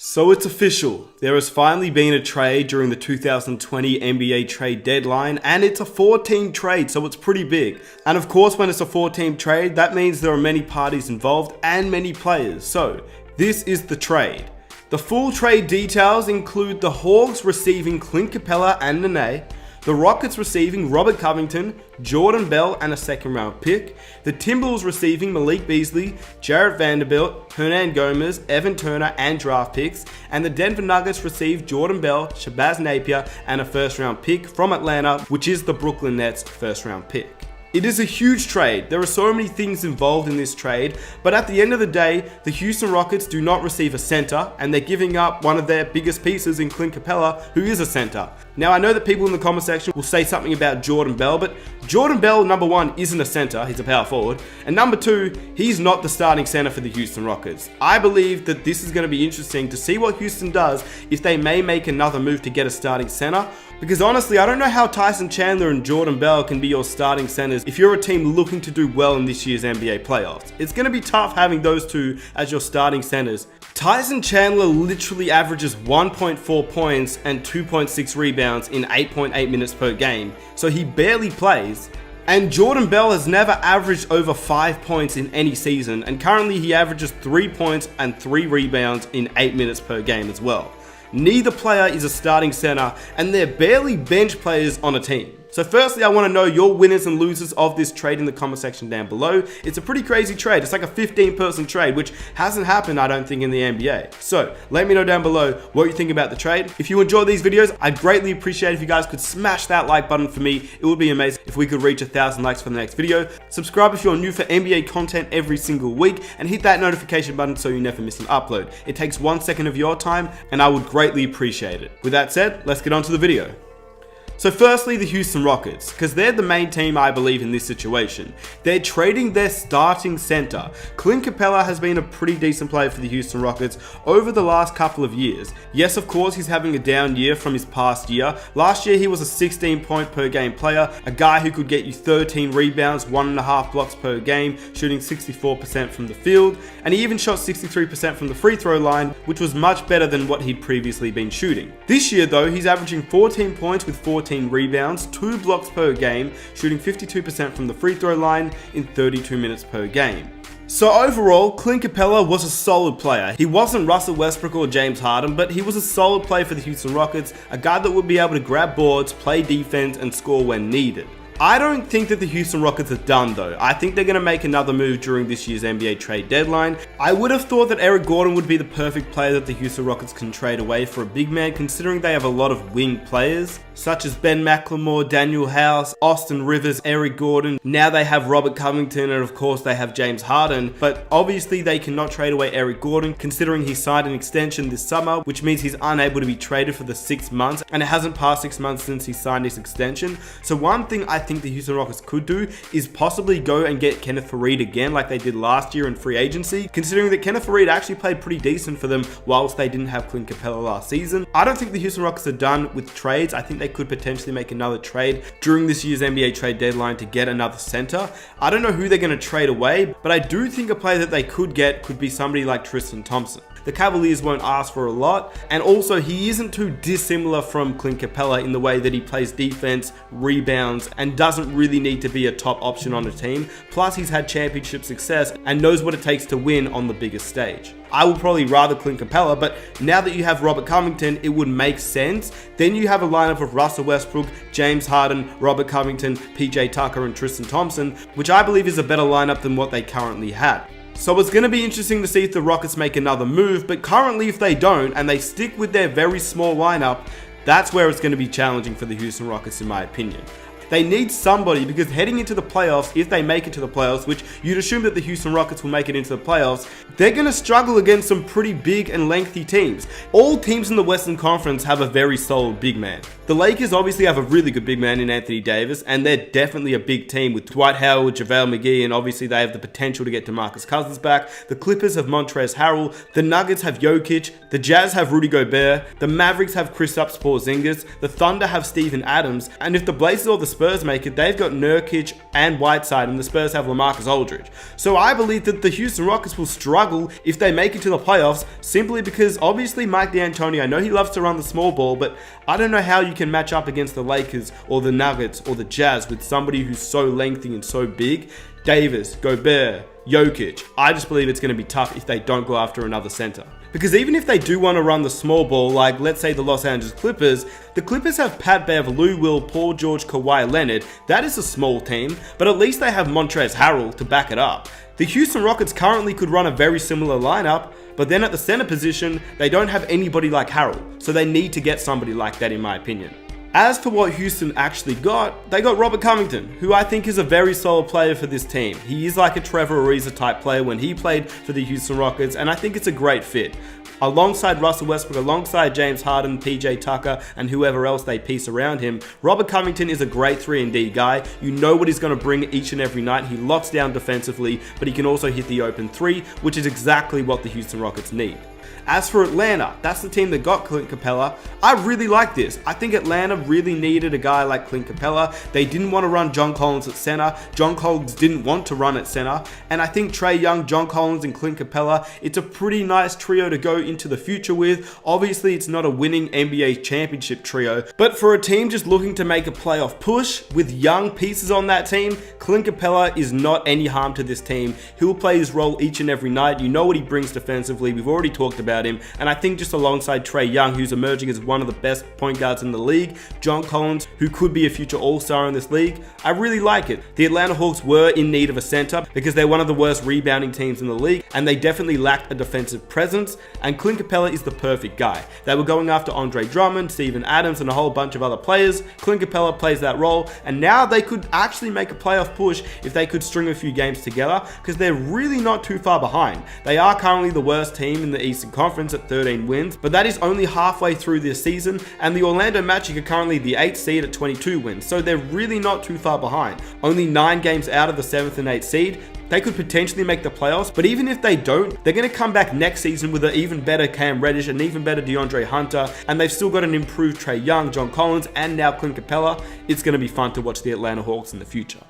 So it's official. There has finally been a trade during the 2020 NBA trade deadline, and it's a 4-team trade, so it's pretty big. And of course, when it's a 4-team trade, that means there are many parties involved and many players. So this is the trade. The full trade details include the Hawks receiving Clint Capella and Nene, the Rockets receiving Robert Covington, Jordan Bell and a second-round pick, the Timberwolves receiving Malik Beasley, Jarrett Vanderbilt, Hernan Gomez, Evan Turner and draft picks, and the Denver Nuggets received Jordan Bell, Shabazz Napier and a first-round pick from Atlanta, which is the Brooklyn Nets' first-round pick. It is a huge trade. There are so many things involved in this trade, but at the end of the day, the Houston Rockets do not receive a center, and they're giving up one of their biggest pieces in Clint Capella, who is a center. Now, I know that people in the comment section will say something about Jordan Bell, but Jordan Bell, number one, isn't a center, he's a power forward, and number two, he's not the starting center for the Houston Rockets. I believe that this is going to be interesting to see what Houston does if they may make another move to get a starting center, because honestly, I don't know how Tyson Chandler and Jordan Bell can be your starting centers if you're a team looking to do well in this year's NBA playoffs. It's going to be tough having those two as your starting centers. Tyson Chandler literally averages 1.4 points and 2.6 rebounds in 8.8 minutes per game, so he barely plays. And Jordan Bell has never averaged over 5 points in any season, and currently he averages 3 points and 3 rebounds in 8 minutes per game as well. Neither player is a starting center, and they're barely bench players on a team. So firstly, I want to know your winners and losers of this trade in the comment section down below. It's a pretty crazy trade. It's like a 15-person trade, which hasn't happened, I don't think, in the NBA. So let me know down below what you think about the trade. If you enjoy these videos, I'd greatly appreciate if you guys could smash that like button for me. It would be amazing if we could reach 1,000 likes for the next video. Subscribe if you're new for NBA content every single week, and hit that notification button so you never miss an upload. It takes 1 second of your time, and I would greatly appreciate it. With that said, let's get on to the video. So firstly, the Houston Rockets, because they're the main team I believe in this situation. They're trading their starting center. Clint Capella has been a pretty decent player for the Houston Rockets over the last couple of years. Yes, of course, he's having a down year from his past year. Last year, he was a 16 point per game player, a guy who could get you 13 rebounds, 1.5 blocks per game, shooting 64% from the field, and he even shot 63% from the free throw line, which was much better than what he'd previously been shooting. This year though, he's averaging 14 points with 14 rebounds, 2 blocks per game, shooting 52% from the free throw line in 32 minutes per game. So overall, Clint Capella was a solid player. He wasn't Russell Westbrook or James Harden, but he was a solid player for the Houston Rockets, a guy that would be able to grab boards, play defense, and score when needed. I don't think that the Houston Rockets are done though. I think they're going to make another move during this year's NBA trade deadline. I would have thought that Eric Gordon would be the perfect player that the Houston Rockets can trade away for a big man, considering they have a lot of wing players, such as Ben McLemore, Daniel House, Austin Rivers, Eric Gordon. Now they have Robert Covington, and of course they have James Harden, but obviously they cannot trade away Eric Gordon, considering he signed an extension this summer, which means he's unable to be traded for the 6 months, and it hasn't passed 6 months since he signed his extension. So one thing I think the Houston Rockets could do is possibly go and get Kenneth Faried again like they did last year in free agency, considering that Kenneth Faried actually played pretty decent for them whilst they didn't have Clint Capella last season. I don't think the Houston Rockets are done with trades. I think they could potentially make another trade during this year's NBA trade deadline to get another center. I don't know who they're going to trade away, but I do think a player that they could get could be somebody like Tristan Thompson. The Cavaliers won't ask for a lot, and also he isn't too dissimilar from Clint Capella in the way that he plays defense, rebounds, and doesn't really need to be a top option on a team. Plus, he's had championship success and knows what it takes to win on the biggest stage. I would probably rather Clint Capella, but now that you have Robert Covington, it would make sense. Then you have a lineup of Russell Westbrook, James Harden, Robert Covington, PJ Tucker, and Tristan Thompson, which I believe is a better lineup than what they currently had. So it's going to be interesting to see if the Rockets make another move, but currently if they don't and they stick with their very small lineup, that's where it's going to be challenging for the Houston Rockets in my opinion. They need somebody, because heading into the playoffs, if they make it to the playoffs, which you'd assume that the Houston Rockets will make it into the playoffs, they're going to struggle against some pretty big and lengthy teams. All teams in the Western Conference have a very solid big man. The Lakers obviously have a really good big man in Anthony Davis, and they're definitely a big team with Dwight Howard, JaVale McGee, and obviously they have the potential to get DeMarcus Cousins back. The Clippers have Montrezl Harrell, the Nuggets have Jokic, the Jazz have Rudy Gobert, the Mavericks have Kristaps Porzingis, the Thunder have Steven Adams, and if the Blazers or the Spurs make it, they've got Nurkic and Whiteside, and the Spurs have LaMarcus Aldridge. So I believe that the Houston Rockets will struggle if they make it to the playoffs, simply because obviously Mike D'Antoni, I know he loves to run the small ball, but I don't know how you can match up against the Lakers or the Nuggets or the Jazz with somebody who's so lengthy and so big. Davis, Gobert, Jokic. I just believe it's going to be tough if they don't go after another center. Because even if they do want to run the small ball, like let's say the Los Angeles Clippers, the Clippers have Pat Bev, Lou Will, Paul George, Kawhi Leonard. That is a small team, but at least they have Montrezl Harrell to back it up. The Houston Rockets currently could run a very similar lineup, but then at the center position, they don't have anybody like Harrell, so they need to get somebody like that in my opinion. As for what Houston actually got, they got Robert Covington, who I think is a very solid player for this team. He is like a Trevor Ariza type player when he played for the Houston Rockets, and I think it's a great fit. Alongside Russell Westbrook, alongside James Harden, PJ Tucker, and whoever else they piece around him, Robert Covington is a great 3-and-D guy. You know what he's going to bring each and every night. He locks down defensively, but he can also hit the open three, which is exactly what the Houston Rockets need. As for Atlanta, that's the team that got Clint Capella. I really like this. I think Atlanta really needed a guy like Clint Capella. They didn't want to run John Collins at center. John Collins didn't want to run at center. And I think Trae Young, John Collins, and Clint Capella, it's a pretty nice trio to go into the future with. Obviously, it's not a winning NBA championship trio, but for a team just looking to make a playoff push with young pieces on that team, Clint Capella is not any harm to this team. He'll play his role each and every night. You know what he brings defensively. We've already talked about him, and I think just alongside Trae Young, who's emerging as one of the best point guards in the league, John Collins, who could be a future all-star in this league, I really like it. The Atlanta Hawks were in need of a center because they're one of the worst rebounding teams in the league, and they definitely lacked a defensive presence, and Clint Capella is the perfect guy. They were going after Andre Drummond, Steven Adams, and a whole bunch of other players. Clint Capella plays that role, and now they could actually make a playoff push if they could string a few games together, because they're really not too far behind. They are currently the worst team in the Eastern Conference at 13 wins, but that is only halfway through this season, and the Orlando Magic are currently the 8th seed at 22 wins, so they're really not too far behind. Only 9 games out of the 7th and 8th seed. They could potentially make the playoffs, but even if they don't, they're going to come back next season with an even better Cam Reddish, an even better DeAndre Hunter, and they've still got an improved Trae Young, John Collins, and now Clint Capella. It's going to be fun to watch the Atlanta Hawks in the future.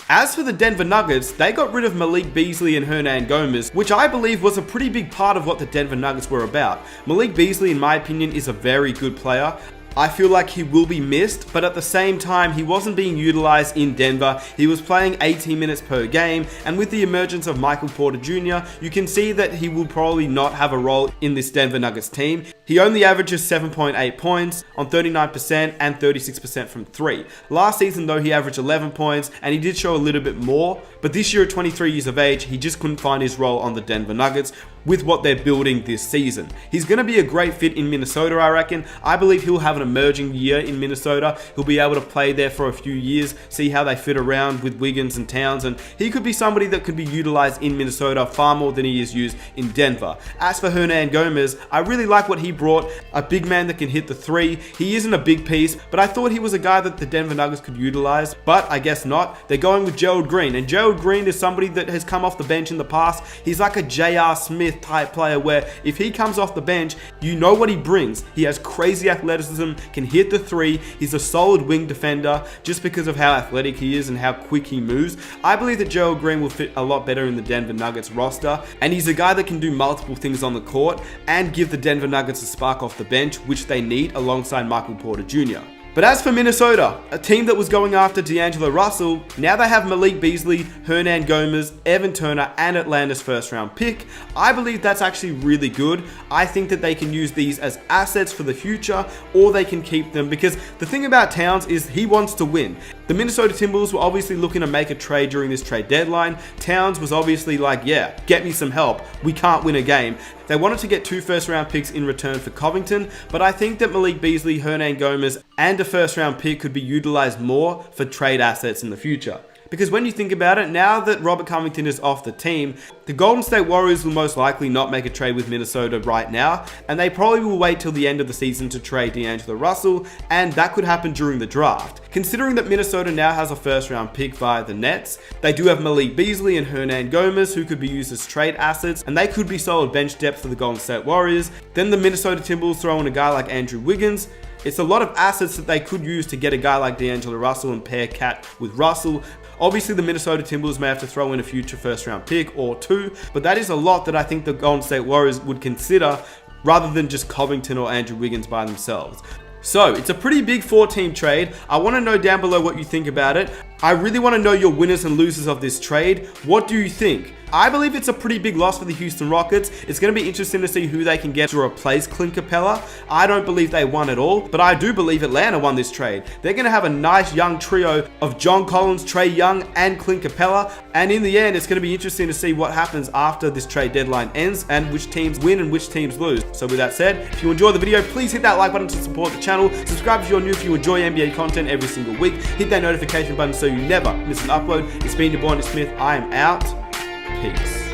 As for the Denver Nuggets, they got rid of Malik Beasley and Hernan Gomez, which I believe was a pretty big part of what the Denver Nuggets were about. Malik Beasley, in my opinion, is a very good player. I feel like he will be missed, but at the same time, he wasn't being utilized in Denver. He was playing 18 minutes per game, and with the emergence of Michael Porter Jr., you can see that he will probably not have a role in this Denver Nuggets team. He only averages 7.8 points on 39% and 36% from 3. Last season, though, he averaged 11 points, and he did show a little bit more, but this year at 23 years of age, he just couldn't find his role on the Denver Nuggets with what they're building this season. He's going to be a great fit in Minnesota, I reckon. I believe he'll have an emerging year in Minnesota. He'll be able to play there for a few years, see how they fit around with Wiggins and Towns, and he could be somebody that could be utilized in Minnesota far more than he is used in Denver. As for Hernan Gomez, I really like what he brought, a big man that can hit the three. He isn't a big piece, but I thought he was a guy that the Denver Nuggets could utilize, but I guess not. They're going with Gerald Green, and Gerald Green is somebody that has come off the bench in the past. He's like a J.R. Smith type player where if he comes off the bench, you know what he brings. He has crazy athleticism, can hit the three, he's a solid wing defender just because of how athletic he is and how quick he moves. I believe that Gerald Green will fit a lot better in the Denver Nuggets roster, and he's a guy that can do multiple things on the court and give the Denver Nuggets a spark off the bench, which they need alongside Michael Porter Jr. But as for Minnesota, a team that was going after D'Angelo Russell, now they have Malik Beasley, Hernan Gomez, Evan Turner, and Atlanta's first round pick. I believe that's actually really good. I think that they can use these as assets for the future, or they can keep them, because the thing about Towns is he wants to win. The Minnesota Timberwolves were obviously looking to make a trade during this trade deadline. Towns was obviously like, yeah, get me some help. We can't win a game. They wanted to get 2 first-round picks in return for Covington, but I think that Malik Beasley, Hernan Gomez, and a first-round pick could be utilized more for trade assets in the future. Because when you think about it, now that Robert Covington is off the team, the Golden State Warriors will most likely not make a trade with Minnesota right now, and they probably will wait till the end of the season to trade D'Angelo Russell, and that could happen during the draft. Considering that Minnesota now has a first round pick via the Nets, they do have Malik Beasley and Hernan Gomez who could be used as trade assets, and they could be solid bench depth for the Golden State Warriors. Then the Minnesota Timberwolves throw in a guy like Andrew Wiggins. It's a lot of assets that they could use to get a guy like D'Angelo Russell and pair Cat with Russell. Obviously, the Minnesota Timberwolves may have to throw in a future first-round pick or two, but that is a lot that I think the Golden State Warriors would consider rather than just Covington or Andrew Wiggins by themselves. So, it's a pretty big 4-team trade. I want to know down below what you think about it. I really want to know your winners and losers of this trade. What do you think? I believe it's a pretty big loss for the Houston Rockets. It's going to be interesting to see who they can get to replace Clint Capella. I don't believe they won at all, but I do believe Atlanta won this trade. They're going to have a nice young trio of John Collins, Trae Young, and Clint Capella. And in the end, it's going to be interesting to see what happens after this trade deadline ends and which teams win and which teams lose. So with that said, if you enjoy the video, please hit that like button to support the channel. Subscribe if you're new if you enjoy NBA content every single week. Hit that notification button so you never miss an upload. It's been your boy, Smith. I am out. Peace.